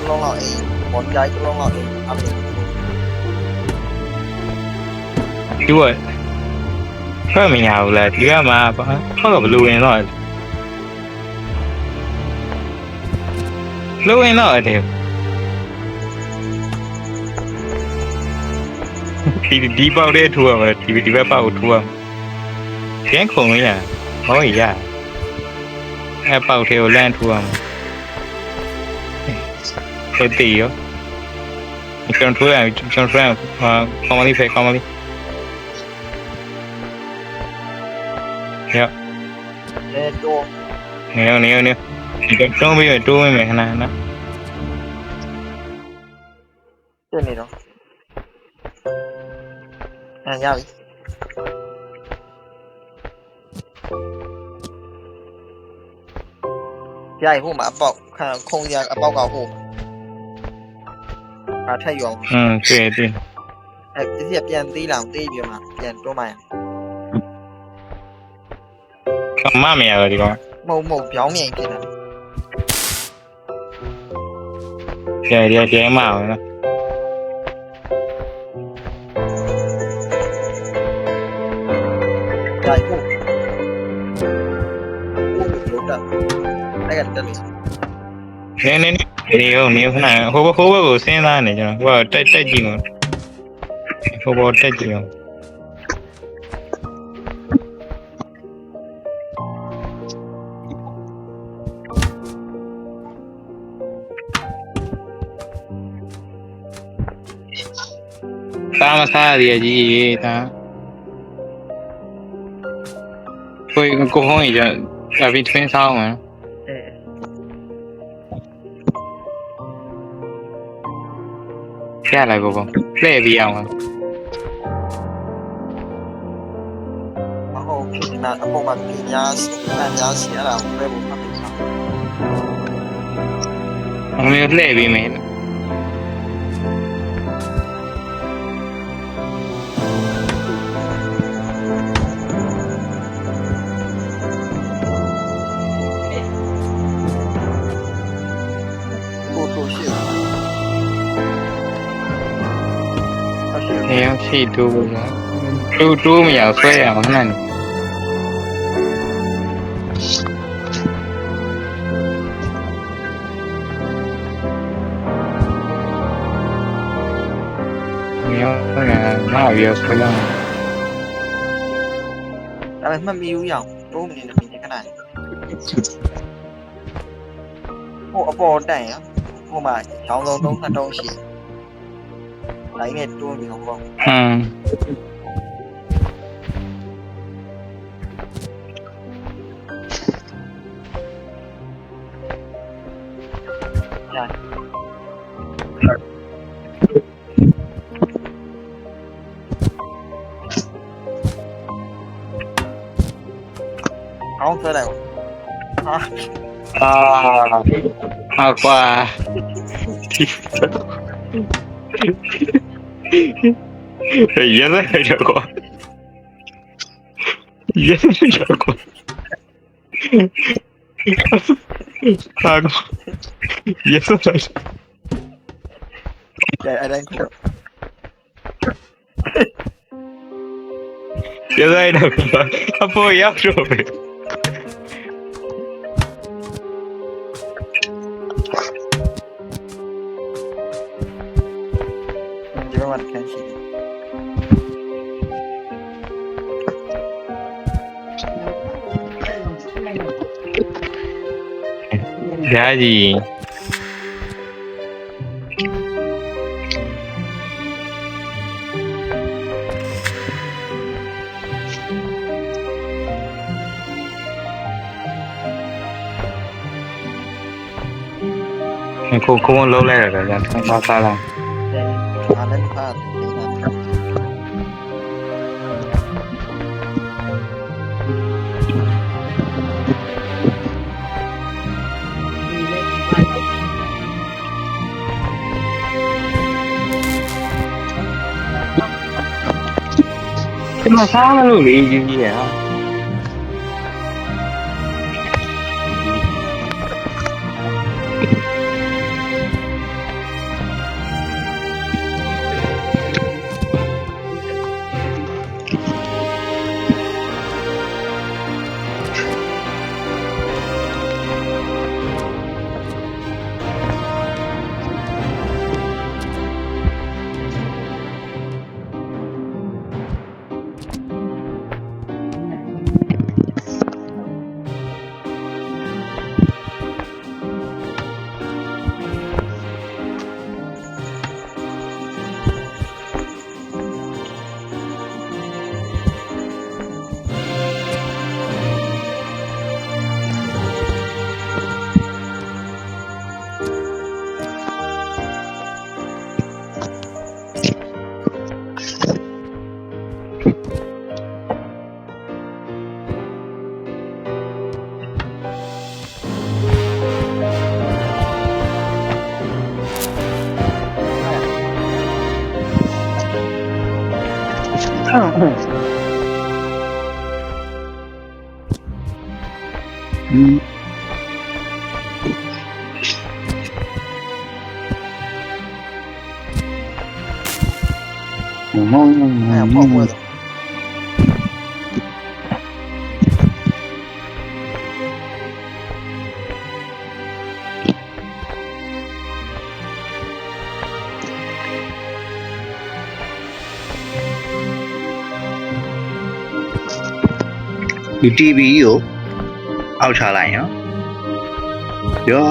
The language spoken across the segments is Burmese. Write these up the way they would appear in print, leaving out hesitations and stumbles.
လုံးလောက်အိမ်ပေါ်ကြိုက်တစ်လုံးလောက်အိမ်အပြင်ဒီဝက်ဖတ်မရဘူးလားဒီကမှဟုတ်ကဘလူဝင်တော့လူဝင်တော့တယ်ဒီပေါက်တဲ့ထူရမှာဒီဘက်ပေါက်ကိုထူရမှာကျန်းခုံလို့ရဟောရအဲပေါက်ထဲကိုလမ်းထူရမှာအဲ့တီရောကျွန်တော်ကောင်းမလေးဖေးကောင်းမလေးရတော့နေဒီတော့ပြီးတိုးဝင်မယ်ခဏနော်ပြနေတော့ရပြီရိုက်ဟိုမှာအပေါက်ခံခုံရအပေါက်ကဟိုထက်ရောတွေ့ဒီစီပြန်သေးလောင်သေးပြီးမှပြန်တွန်းမှရမမရတော့ဒီကောင်မဟုတ်ပြောင်းမြိုင်ဖြစ်တာကျဲမအောင်နော်ရိုက်ဖို့လို့တာအဲ့ကတက်နေနေခဏဟိုဘကိုစဉ်းစားနေကျွန်တော်ဟိုတက်ကြည့်မှာဟိုဘောတက်ကြည့်အောင်သားမစားရည်ကြီးတာကိုဟောင်းရပြီးtwin စားအောင်ရလိုက်ဘောလှည့်ပြီးအောင်ဟုတ်ဖြစ်နေတာအပေါ်မှာပြင်များစီရတာဘယ်လိုမှမဖြစ်ဘူးအမေလှည့်ပြီးမယ်ရှိတိုးမရဆွဲရအောင်ခဏနေမြောင်းနားရဆွဲရအောင်ဒါပေမဲ့မမီဘူးရအောင်တိုးမနေနဲ့ခဏဟိုအပေါ်တိုင်ရဟိုမှာတောင်းဆုံး2တုံးရှိလိုက်နဲ့တွန်းပြီးတော့ပေါ့အောင်ဆွဲလိုက်ဟုတ်ကွာရဲရတော့ရဲရတော့ဟာရဲစတော့အဲ့ဒါကိုရဲရတော့အပေါ်ရောက်တော့ပဲရာကြီးကိုလုံးလိုက်ရတယ်ကြာစားလာအားလည်းဖားမစားမလို့လေကြီးကြီးရ哎，泡沫的。ဒီ TV ကိုအောက်ချလိုက်နော်ရော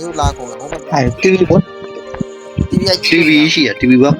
又拉弓了，我们 အဲ့ TV ဘော TV TV ရှိရ TV ဘော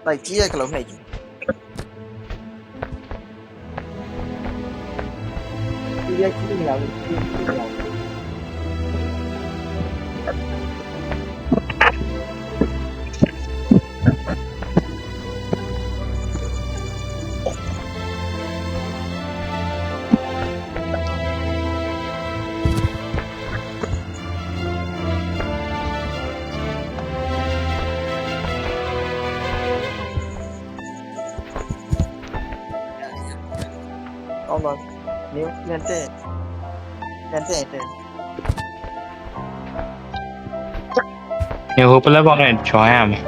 来接个老妹子。TV 机了，刚刚你面对对。 နေဟိုပလက်ဘောက်နဲ့ join ရမယ်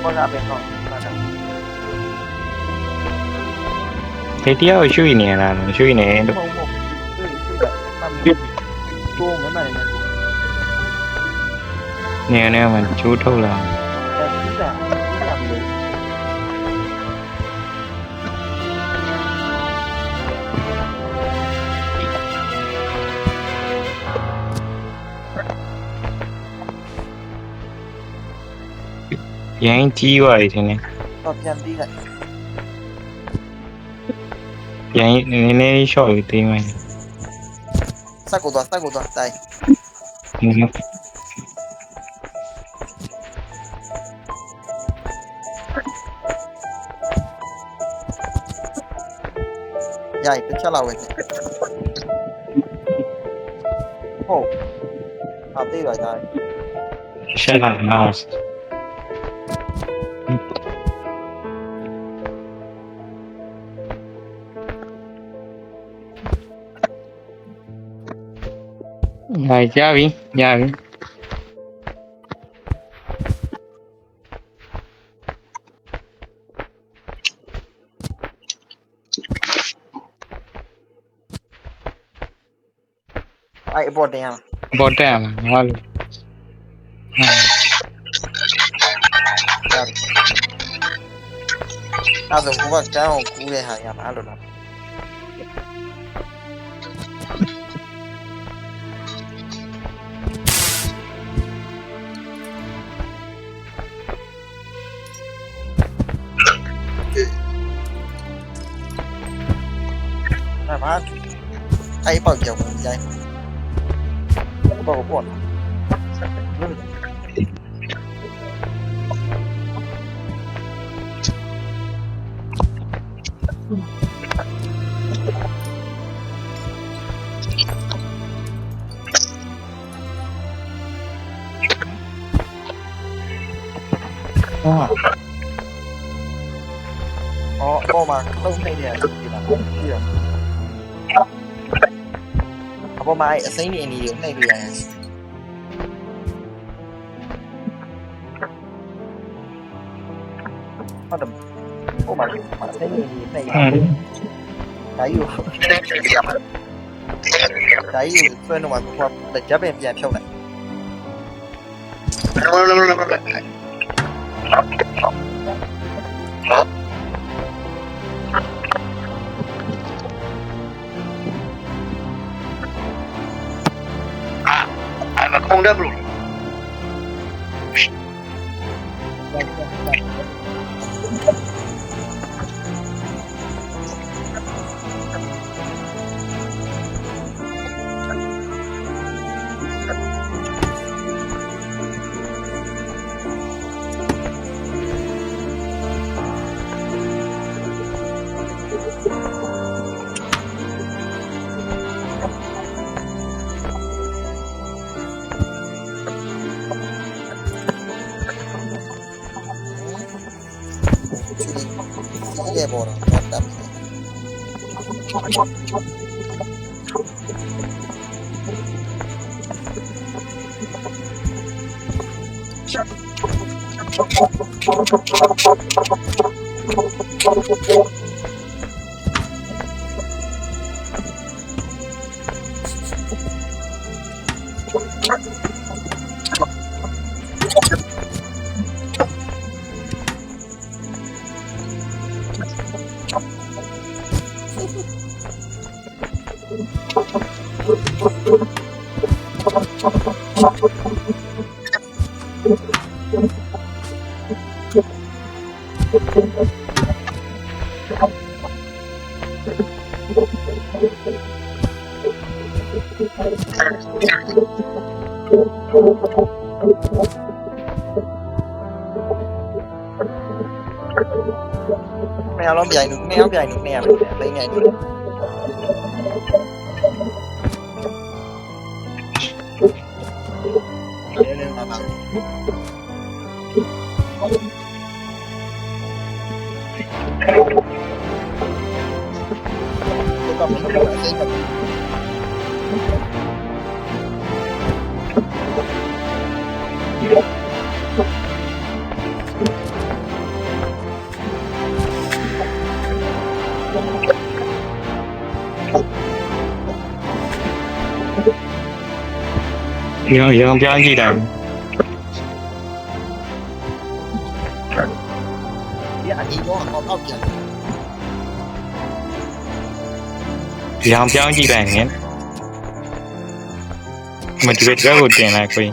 我那边好，那个。 ဒီတရားကိုရွှေ့နေရလားရွှေ့နေတော့ 对，是的，那没多我们那里面， နေနေမှာကျိုးထုတ်လာ 是的，没。 ရင်းကြီးသွားပြီထင်တယ် 到偏低了， ရင်းနည်းနည်း short ကိုသိမ်းမယ် 三股多，来， 呀，别跳了，喂。哦，啊，对了，来， ရှက်လာမှာဟာကြပြီရပြီ 哎，不点了， ဘောတက်ရမှာငါလို့ အဲ့ဒါကိုကကန်းအောင်ကူးတဲ့ဟာရမှာအဲ့လိုလားဘာအဲ့ပေါက်ကြောင်ကြိုင်းပေါ့ပေါ့အော်မှာလုံးနေတယ်ဒီလားဒီရောအပေါ်မှာအစိမ်းနေနေကိုနှိပ်ပြရရင်ဟုတ်တယ်ဟိုမှာအစိမ်းနေနေနှိပ်ရဒါယူဆွဲတော့မှာကိုကဂျပ်ပင်ပြန်ဖြုတ်လိုက် I'm a conda bro. แย่บ่တော့တက်ไม่เอาล้อมใหญ่หนูไม่เอาใหญ่หนูไม่เอาไปไงดูเรื่องอะไรก็ไม่รู้อะไรแบบยังပြောင်းကြည့်တယ် ဒီအကြီးတော့အောက်ပြန် ရောင်ပြောင်းကြည့်လိုက်ရင်မဒီဘက်ကိုတင်လိုက်ခွေး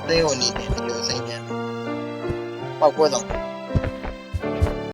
သေးဟိုနေတယ်ဒီလိုစိတ်ပြန်ပောက်ကွဲတော့